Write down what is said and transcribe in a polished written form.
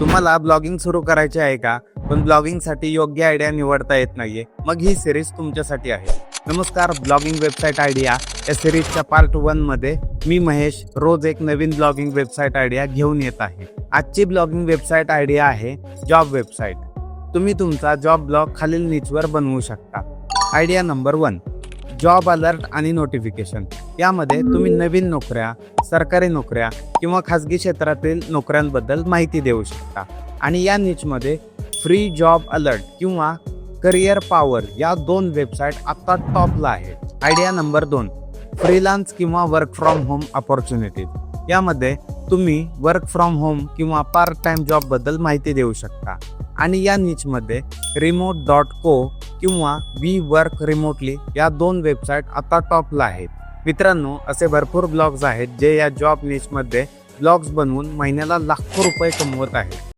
तुम्हाला ब्लॉगिंग सुरू करायचे आहे का, पण ब्लॉगिंगसाठी योग्य आयडिया निवडता येत नाहीये? मग ही सिरीज तुमच्यासाठी आहे. नमस्कार, ब्लॉगिंग वेबसाईट आयडिया या सिरीजच्या पार्ट 1 मध्ये मी महेश रोज एक नवीन ब्लॉगिंग वेबसाईट आयडिया घेऊन येत आहे. आजची ब्लॉगिंग वेबसाईट आयडिया आहे जॉब वेबसाईट. तुम्ही तुमचा जॉब ब्लॉग खालील निचवर बनवू शकता. आयडिया नंबर 1, जॉब अलर्ट आणि नोटिफिकेशन. यामध्ये तुम्ही नवीन नोकऱ्या, सरकारी नोकऱ्या किंवा खाजगी क्षेत्रातील नोकऱ्यांबद्दल माहिती देऊ शकता. आणि या निचमध्ये फ्री जॉब अलर्ट किंवा करिअर पॉवर या 2 वेबसाईट आता टॉपला आहेत. आयडिया नंबर 2, फ्रीलान्स किंवा वर्क फ्रॉम होम अपॉर्च्युनिटीज. यामध्ये तुम्ही वर्क फ्रॉम होम किंवा पार्ट टाइम जॉबबद्दल माहिती देऊ शकता. आणि या निचमध्ये remote.co किंवा वी वर्क रिमोटली या 2 वेबसाईट आता टॉपला आहेत. मित्रांनो, असे भरपूर ब्लॉग्स आहेत जे या जॉब निचमध्ये ब्लॉग्स बनवून महिन्याला लाखो रुपये कमवत आहेत.